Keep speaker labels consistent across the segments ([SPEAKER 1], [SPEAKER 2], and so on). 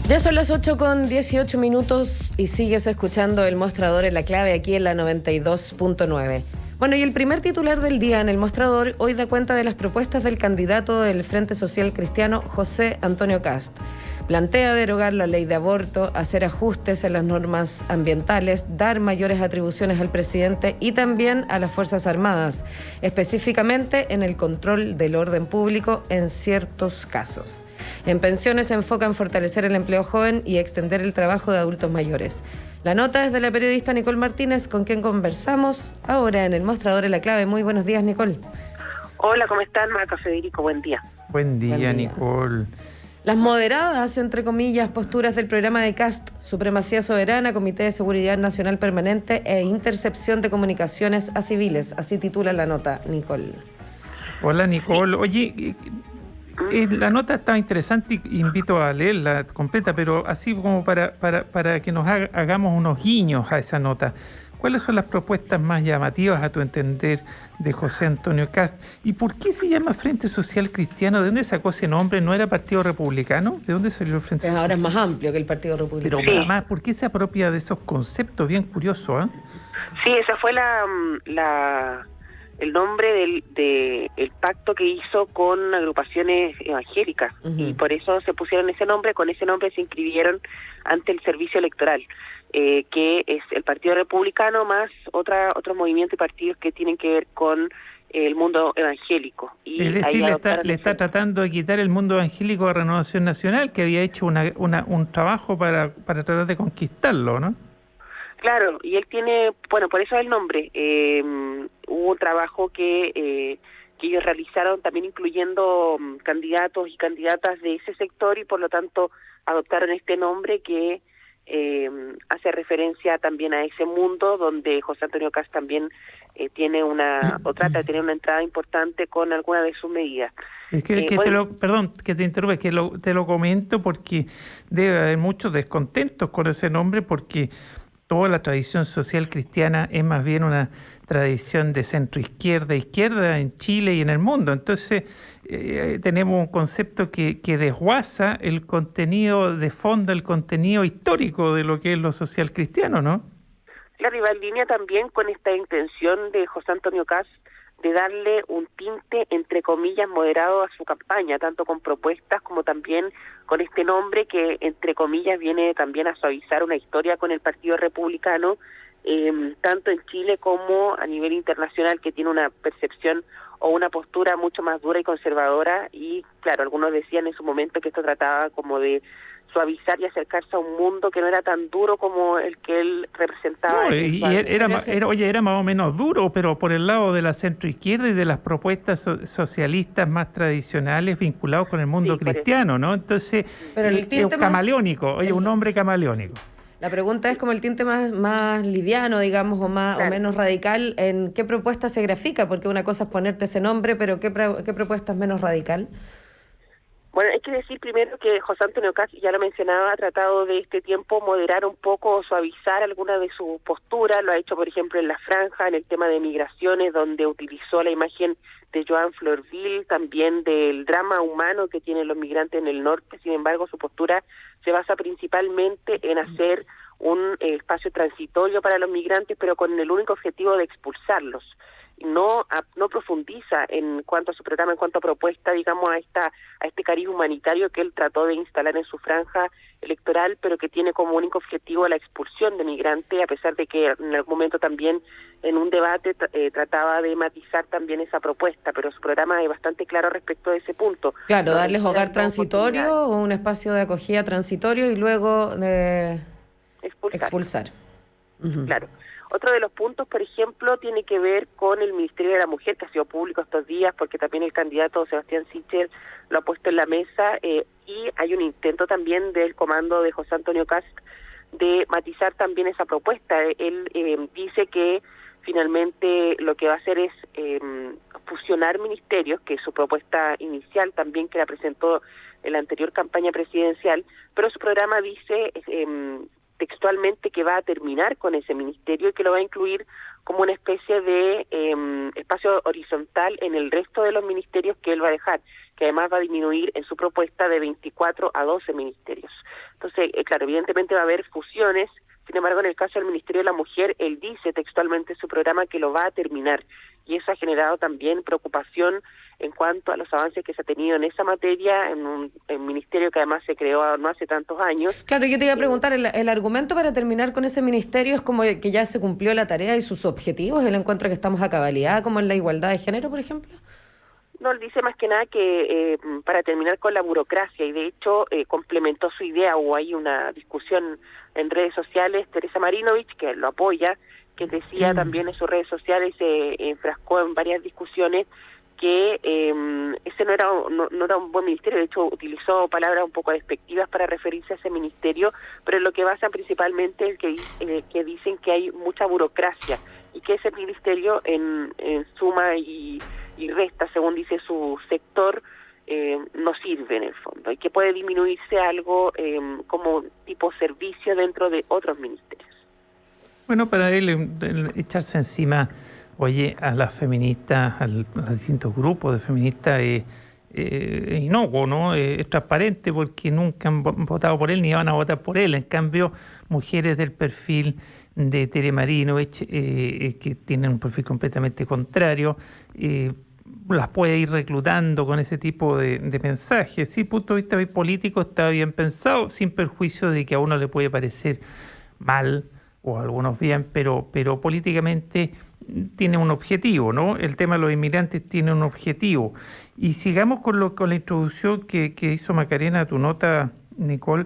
[SPEAKER 1] Ya son las 8:18 y sigues escuchando El Mostrador en La Clave aquí en la 92.9. Bueno, y el primer titular del día en El Mostrador hoy da cuenta de las propuestas del candidato del Frente Social Cristiano, José Antonio Kast. Plantea derogar la ley de aborto, hacer ajustes en las normas ambientales, dar mayores atribuciones al presidente y también a las Fuerzas Armadas, específicamente en el control del orden público en ciertos casos. En pensiones se enfoca en fortalecer el empleo joven y extender el trabajo de adultos mayores. La nota es de la periodista Nicole Martínez, con quien conversamos ahora en El Mostrador en La Clave. Muy buenos días, Nicole.
[SPEAKER 2] Hola, ¿cómo están? Marco Federico, buen día.
[SPEAKER 3] Buen día, Nicole.
[SPEAKER 1] Las moderadas, entre comillas, posturas del programa de Kast, Supremacía Soberana, Comité de Seguridad Nacional Permanente e Intercepción de Comunicaciones a Civiles. Así titula la nota, Nicole.
[SPEAKER 3] Hola, Nicole. Oye, la nota está interesante y invito a leerla completa, pero así como para que nos hagamos unos guiños a esa nota. ¿Cuáles son las propuestas más llamativas, a tu entender, de José Antonio Kast? ¿Y por qué se llama Frente Social Cristiano? ¿De dónde sacó ese nombre? ¿No era Partido Republicano? ¿De dónde salió el Frente Social?
[SPEAKER 1] Ahora es más amplio que el Partido Republicano.
[SPEAKER 3] Pero para más, ¿por qué se apropia de esos conceptos? Bien curioso, ¿eh?
[SPEAKER 2] Sí, esa fue el nombre del pacto que hizo con agrupaciones evangélicas, y por eso se pusieron ese nombre. Con ese nombre se inscribieron ante el servicio electoral, que es el Partido Republicano más otro movimiento y partidos que tienen que ver con el mundo evangélico. Y
[SPEAKER 3] es decir, le está tratando de quitar el mundo evangélico a Renovación Nacional, que había hecho un trabajo para tratar de conquistarlo, ¿no?
[SPEAKER 2] Claro, y él tiene, bueno, por eso el nombre. Hubo un trabajo que ellos realizaron también incluyendo candidatos y candidatas de ese sector, y por lo tanto adoptaron este nombre que hace referencia también a ese mundo donde José Antonio Kast también tiene trata de tener una entrada importante con alguna de sus medidas.
[SPEAKER 3] Es que perdón que te interrumpa, te lo comento porque debe haber muchos descontentos con ese nombre, porque toda la tradición social cristiana es más bien una tradición de centro-izquierda en Chile y en el mundo. Entonces tenemos un concepto que desguaza el contenido de fondo, el contenido histórico de lo que es lo social cristiano, ¿no?
[SPEAKER 2] Claro, y va en línea también con esta intención de José Antonio Kast de darle un tinte, entre comillas, moderado a su campaña, tanto con propuestas como también con este nombre que, entre comillas, viene también a suavizar una historia con el Partido Republicano, tanto en Chile como a nivel internacional, que tiene una percepción o una postura mucho más dura y conservadora. Y claro, algunos decían en su momento que esto trataba como de suavizar y acercarse a un mundo que no era tan duro como el que él representaba.
[SPEAKER 3] No, y era más o menos duro, pero por el lado de la centroizquierda y de las propuestas socialistas más tradicionales vinculados con el mundo cristiano, ¿no? Entonces,
[SPEAKER 1] pero el tinte
[SPEAKER 3] camaleónico, un hombre camaleónico.
[SPEAKER 1] La pregunta es como el tinte más liviano, digamos, o menos radical. ¿En qué propuesta se grafica? Porque una cosa es ponerte ese nombre, pero ¿qué propuesta es menos radical?
[SPEAKER 2] Bueno, hay que decir primero que José Antonio Kast, ya lo mencionaba, ha tratado de este tiempo moderar un poco o suavizar alguna de sus posturas. Lo ha hecho, por ejemplo, en la franja, en el tema de migraciones, donde utilizó la imagen de Joan Florville, también del drama humano que tienen los migrantes en el norte. Sin embargo, su postura se basa principalmente en hacer un espacio transitorio para los migrantes, pero con el único objetivo de expulsarlos. No profundiza en cuanto a su programa, en cuanto a propuesta, digamos, a este cariz humanitario que él trató de instalar en su franja electoral, pero que tiene como único objetivo la expulsión de migrantes, a pesar de que en algún momento también en un debate trataba de matizar también esa propuesta, pero su programa es bastante claro respecto de ese punto.
[SPEAKER 1] Claro, darles hogar transitorio o un espacio de acogida transitorio y luego expulsar.
[SPEAKER 2] Claro. Otro de los puntos, por ejemplo, tiene que ver con el Ministerio de la Mujer, que ha sido público estos días, porque también el candidato Sebastián Sichel lo ha puesto en la mesa, y hay un intento también del comando de José Antonio Kast de matizar también esa propuesta. Él dice que finalmente lo que va a hacer es fusionar ministerios, que es su propuesta inicial también, que la presentó en la anterior campaña presidencial, pero su programa dice textualmente que va a terminar con ese ministerio y que lo va a incluir como una especie de espacio horizontal en el resto de los ministerios que él va a dejar, que además va a disminuir en su propuesta de 24 a 12 ministerios. Entonces, claro, evidentemente va a haber fusiones. Sin embargo, en el caso del Ministerio de la Mujer, él dice textualmente en su programa que lo va a terminar, y eso ha generado también preocupación en cuanto a los avances que se ha tenido en esa materia, en un ministerio que además se creó no hace tantos años.
[SPEAKER 1] Claro, yo te iba a preguntar, ¿el argumento para terminar con ese ministerio es como que ya se cumplió la tarea y sus objetivos? ¿Él encuentra que estamos a cabalidad, como en la igualdad de género, por ejemplo?
[SPEAKER 2] No, él dice más que nada que para terminar con la burocracia, y de hecho complementó su idea, o hay una discusión en redes sociales, Teresa Marinovich, que lo apoya, que decía también en sus redes sociales, se enfrascó en varias discusiones, que ese no era un buen ministerio. De hecho utilizó palabras un poco despectivas para referirse a ese ministerio, pero en lo que basan principalmente es que dicen que hay mucha burocracia, y que ese ministerio en suma y resta, según dice su sector, no sirve en el fondo, y que puede disminuirse algo como tipo servicio dentro de otros ministerios.
[SPEAKER 3] Bueno, para él echarse encima, oye, a las feministas, a los distintos grupos de feministas, es inocuo, ¿no? Es transparente, porque nunca han votado por él ni van a votar por él. En cambio, mujeres del perfil de Tere Marinovich, que tienen un perfil completamente contrario, las puede ir reclutando con ese tipo de mensajes. Sí, punto de vista político está bien pensado, sin perjuicio de que a uno le puede parecer mal o a algunos bien, pero políticamente tiene un objetivo, ¿no? El tema de los inmigrantes tiene un objetivo. Y sigamos con la introducción que hizo Macarena a tu nota, Nicole.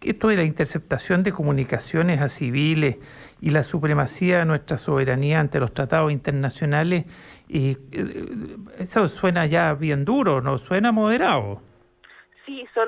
[SPEAKER 3] Esto de la interceptación de comunicaciones a civiles y la supremacía de nuestra soberanía ante los tratados internacionales, eso suena ya bien duro, ¿no? Suena moderado.
[SPEAKER 2] Sí, son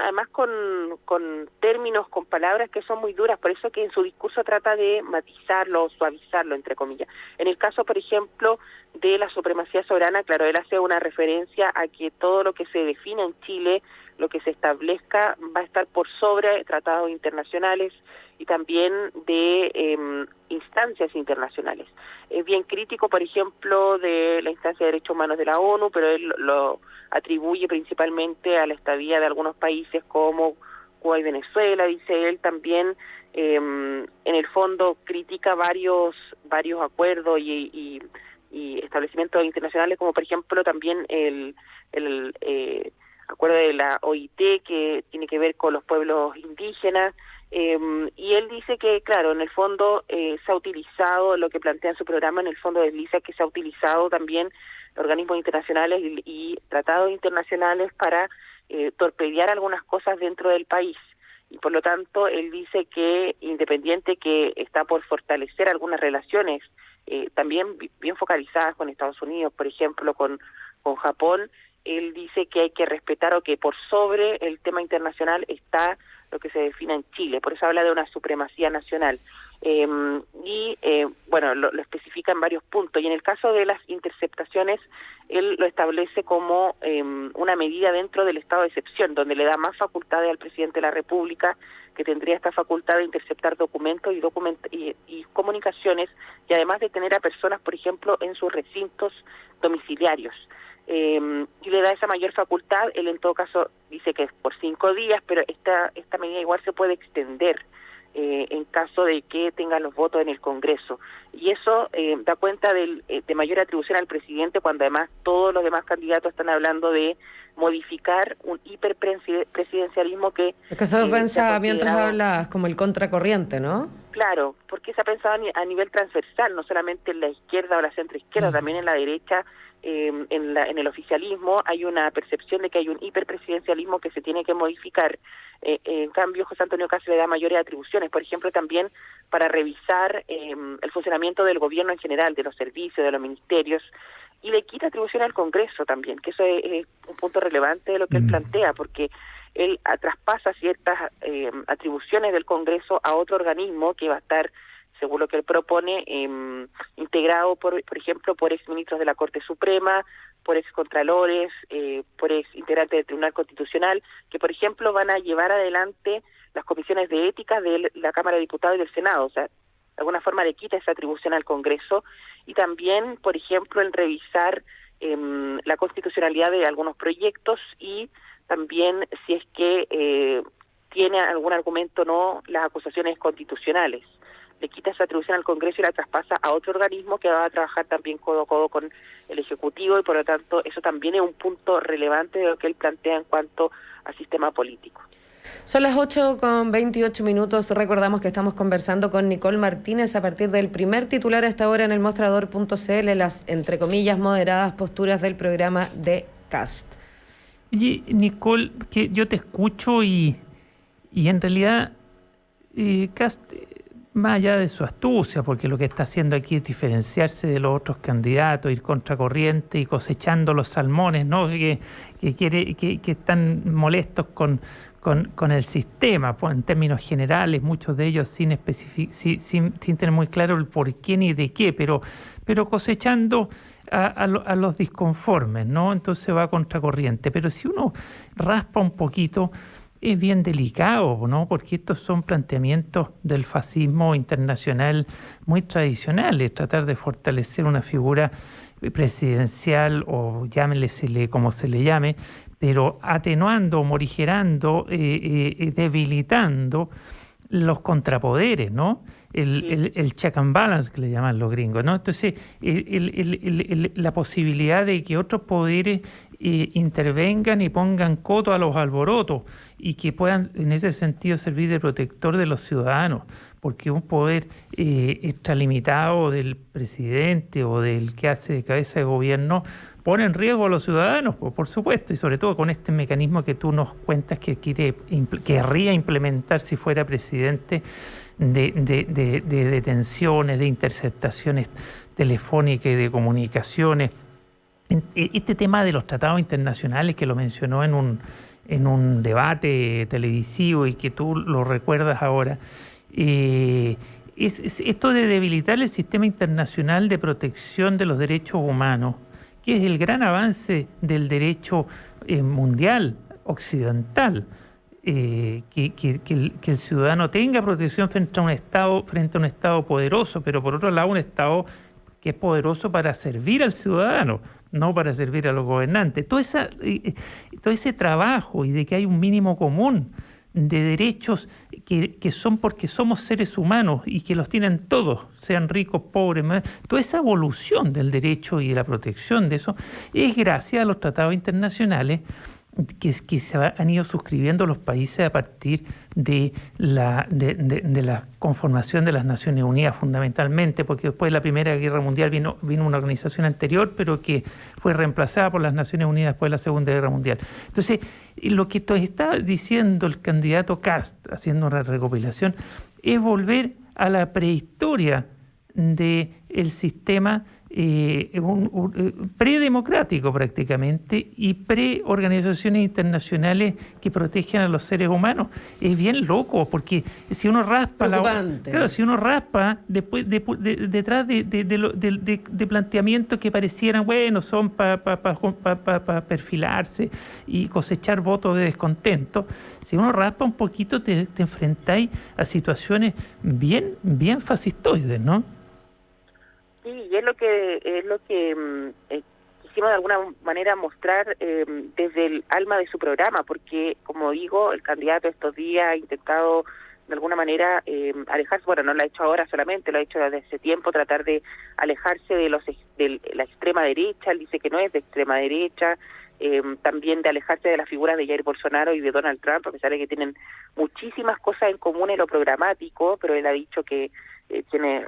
[SPEAKER 2] además con términos, con palabras que son muy duras, por eso que en su discurso trata de matizarlo, suavizarlo, entre comillas. En el caso, por ejemplo, de la supremacía soberana, claro, él hace una referencia a que todo lo que se defina en Chile, lo que se establezca, va a estar por sobre tratados internacionales y también de instancias internacionales. Es bien crítico, por ejemplo, de la instancia de derechos humanos de la ONU, pero él lo atribuye principalmente a la estadía de algunos países como Cuba y Venezuela. Dice él también, en el fondo critica varios acuerdos y establecimientos internacionales, como por ejemplo también el acuerdo de la OIT, que tiene que ver con los pueblos indígenas. Y él dice que, claro, en el fondo se ha utilizado, lo que plantea en su programa, en el fondo desliza que se ha utilizado también organismos internacionales y tratados internacionales para torpedear algunas cosas dentro del país. Y por lo tanto, él dice que, independiente que está por fortalecer algunas relaciones, también bien focalizadas con Estados Unidos, por ejemplo, con Japón, él dice que hay que respetar, o que por sobre el tema internacional está lo que se define en Chile. Por eso habla de una supremacía nacional. Bueno, lo especifica en varios puntos. Y en el caso de las interceptaciones, él lo establece como una medida dentro del estado de excepción, donde le da más facultades al presidente de la República, que tendría esta facultad de interceptar documentos y comunicaciones, y además de tener a personas, por ejemplo, en sus recintos domiciliarios. Y le da esa mayor facultad. Él en todo caso dice que es por 5 días, pero esta medida igual se puede extender en caso de que tengan los votos en el Congreso. Y eso da cuenta de mayor atribución al presidente, cuando además todos los demás candidatos están hablando de modificar un hiperpresidencialismo que...
[SPEAKER 1] Es que eso pensa mientras hablas como el contracorriente, ¿no?
[SPEAKER 2] Claro, porque se ha pensado a nivel transversal, no solamente en la izquierda o la centroizquierda, también en la derecha. En el oficialismo hay una percepción de que hay un hiperpresidencialismo que se tiene que modificar. En cambio, José Antonio Kast le da mayores atribuciones, por ejemplo, también para revisar el funcionamiento del gobierno en general, de los servicios, de los ministerios, y le quita atribuciones al Congreso también, que eso es un punto relevante de lo que él plantea, porque él traspasa ciertas atribuciones del Congreso a otro organismo que va a estar, según lo que él propone, integrado, por ejemplo, por exministros de la Corte Suprema, por excontralores, por exintegrantes del Tribunal Constitucional, que, por ejemplo, van a llevar adelante las comisiones de ética de la Cámara de Diputados y del Senado. O sea, de alguna forma le quita esa atribución al Congreso. Y también, por ejemplo, en revisar la constitucionalidad de algunos proyectos y también si es que tiene algún argumento o no las acusaciones constitucionales. Le quita esa atribución al Congreso y la traspasa a otro organismo que va a trabajar también codo a codo con el Ejecutivo, y por lo tanto eso también es un punto relevante de lo que él plantea en cuanto al sistema político.
[SPEAKER 1] Son las 8:28. Recordamos que estamos conversando con Nicole Martínez a partir del primer titular a esta hora en el mostrador.cl, las, entre comillas, moderadas posturas del programa de Kast.
[SPEAKER 3] Oye, Nicole, que yo te escucho y en realidad Kast, más allá de su astucia, porque lo que está haciendo aquí es diferenciarse de los otros candidatos, ir contracorriente y cosechando los salmones, ¿no? que están molestos con el sistema, pues, en términos generales, muchos de ellos sin tener muy claro el por qué ni de qué, pero cosechando a los disconformes, ¿no? Entonces va a contracorriente. Pero si uno raspa un poquito, es bien delicado, ¿no? Porque estos son planteamientos del fascismo internacional muy tradicionales, tratar de fortalecer una figura presidencial, o llámele como se le llame, pero atenuando, morigerando, debilitando los contrapoderes, ¿no? El check and balance que le llaman los gringos, ¿no? Entonces, la posibilidad de que otros poderes intervengan y pongan coto a los alborotos y que puedan en ese sentido servir de protector de los ciudadanos, porque un poder extralimitado del presidente o del que hace de cabeza de gobierno pone en riesgo a los ciudadanos, por supuesto, y sobre todo con este mecanismo que tú nos cuentas que querría implementar si fuera presidente, de detenciones, de interceptaciones telefónicas y de comunicaciones. Este tema de los tratados internacionales, que lo mencionó en un debate televisivo y que tú lo recuerdas ahora, es esto de debilitar el sistema internacional de protección de los derechos humanos, que es el gran avance del derecho mundial, occidental, que el ciudadano tenga protección frente a un Estado poderoso, pero por otro lado un Estado que es poderoso para servir al ciudadano, no para servir a los gobernantes. Todo ese trabajo y de que hay un mínimo común de derechos que son porque somos seres humanos y que los tienen todos, sean ricos, pobres, toda esa evolución del derecho y de la protección de eso es gracias a los tratados internacionales que se han ido suscribiendo los países a partir de la conformación de las Naciones Unidas, fundamentalmente, porque después de la Primera Guerra Mundial vino una organización anterior, pero que fue reemplazada por las Naciones Unidas después de la Segunda Guerra Mundial. Entonces, lo que está diciendo el candidato Kast, haciendo una recopilación, es volver a la prehistoria del sistema predemocrático prácticamente y pre-organizaciones internacionales que protegen a los seres humanos. Es bien loco, porque si uno raspa si uno raspa después detrás de planteamientos que parecieran son para perfilarse y cosechar votos de descontento, si uno raspa un poquito te enfrentáis a situaciones bien fascistoides, ¿no?
[SPEAKER 2] Sí, y es lo que quisimos de alguna manera mostrar desde el alma de su programa, porque, como digo, el candidato estos días ha intentado de alguna manera alejarse, bueno, no lo ha hecho ahora solamente, lo ha hecho desde hace tiempo, tratar de alejarse de la extrema derecha. Él dice que no es de extrema derecha, también de alejarse de las figuras de Jair Bolsonaro y de Donald Trump, a pesar de que tienen muchísimas cosas en común en lo programático, pero él ha dicho que tiene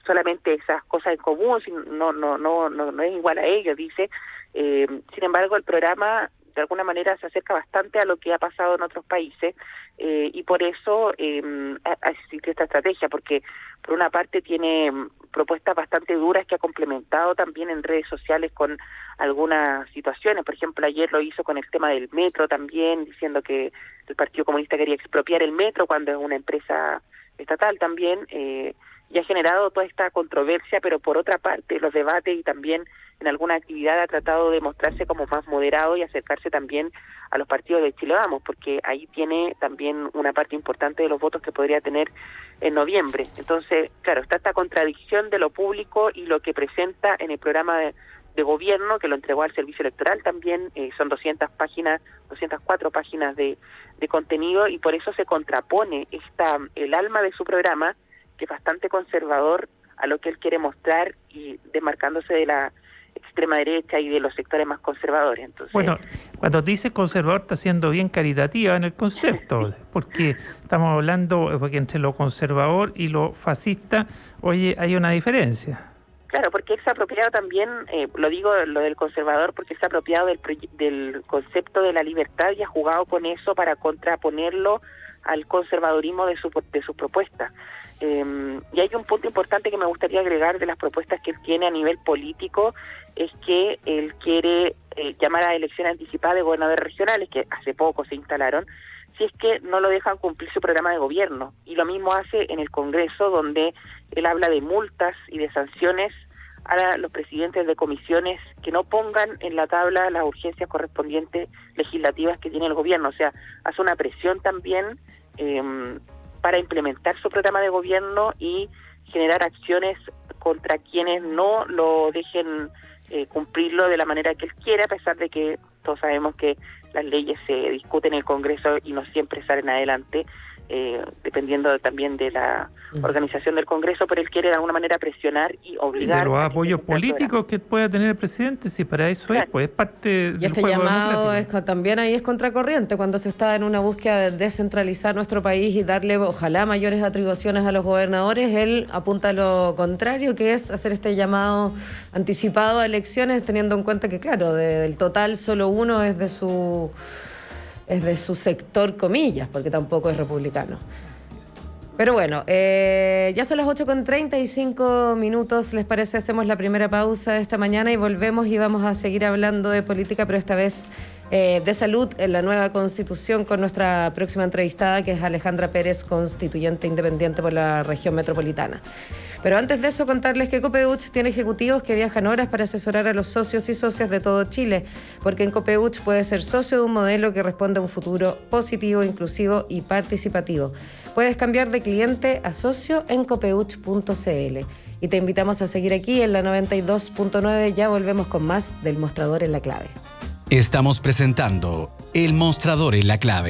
[SPEAKER 2] solamente esas cosas en común, no es igual a ellos, dice. Sin embargo, el programa de alguna manera se acerca bastante a lo que ha pasado en otros países, y por eso ha existido esta estrategia, porque por una parte tiene propuestas bastante duras que ha complementado también en redes sociales con algunas situaciones. Por ejemplo, ayer lo hizo con el tema del metro también, diciendo que el Partido Comunista quería expropiar el metro cuando es una empresa estatal también, y ha generado toda esta controversia, pero por otra parte los debates y también en alguna actividad ha tratado de mostrarse como más moderado y acercarse también a los partidos de Chile Vamos, porque ahí tiene también una parte importante de los votos que podría tener en noviembre. Entonces, claro, está esta contradicción de lo público y lo que presenta en el programa de gobierno, que lo entregó al Servicio Electoral también. Son 204 páginas de contenido, y por eso se contrapone el alma de su programa, que es bastante conservador a lo que él quiere mostrar, y desmarcándose de la extrema derecha y de los sectores más conservadores. Entonces,
[SPEAKER 3] bueno, cuando dice conservador está siendo bien caritativa en el concepto, porque estamos hablando, porque entre lo conservador y lo fascista, oye, hay una diferencia.
[SPEAKER 2] Claro, porque él se ha apropiado también, lo digo lo del conservador, porque se ha apropiado del concepto de la libertad y ha jugado con eso para contraponerlo al conservadurismo de sus propuestas. Y hay un punto importante que me gustaría agregar de las propuestas que él tiene a nivel político, es que él quiere llamar a elecciones anticipadas de gobernadores regionales, que hace poco se instalaron, si es que no lo dejan cumplir su programa de gobierno. Y lo mismo hace en el Congreso, donde él habla de multas y de sanciones a los presidentes de comisiones que no pongan en la tabla las urgencias correspondientes legislativas que tiene el gobierno. O sea, hace una presión también para implementar su programa de gobierno y generar acciones contra quienes no lo dejen cumplirlo de la manera que él quiere, a pesar de que todos sabemos que las leyes se discuten en el Congreso y no siempre salen adelante, dependiendo también de la organización del Congreso, pero él quiere de alguna manera presionar y obligar.
[SPEAKER 3] De los apoyos políticos que pueda tener el presidente, si para eso claro. Es, pues es parte del
[SPEAKER 1] y este
[SPEAKER 3] juego
[SPEAKER 1] llamado también ahí es contracorriente, cuando se está en una búsqueda de descentralizar nuestro país y darle ojalá mayores atribuciones a los gobernadores. Él apunta a lo contrario, que es hacer este llamado anticipado a elecciones, teniendo en cuenta que claro, del total solo uno es de su sector, comillas, porque tampoco es republicano. Pero bueno, ya son las 8:35. ¿Les parece? Hacemos la primera pausa de esta mañana y volvemos y vamos a seguir hablando de política, pero esta vez de salud en la nueva Constitución, con nuestra próxima entrevistada, que es Alejandra Pérez, constituyente independiente por la región metropolitana. Pero antes de eso, contarles que Copeuch tiene ejecutivos que viajan horas para asesorar a los socios y socias de todo Chile, porque en Copeuch puedes ser socio de un modelo que responde a un futuro positivo, inclusivo y participativo. Puedes cambiar de cliente a socio en copeuch.cl. Y te invitamos a seguir aquí en la 92.9. Ya volvemos con más del Mostrador en la Clave.
[SPEAKER 4] Estamos presentando El Mostrador en la Clave.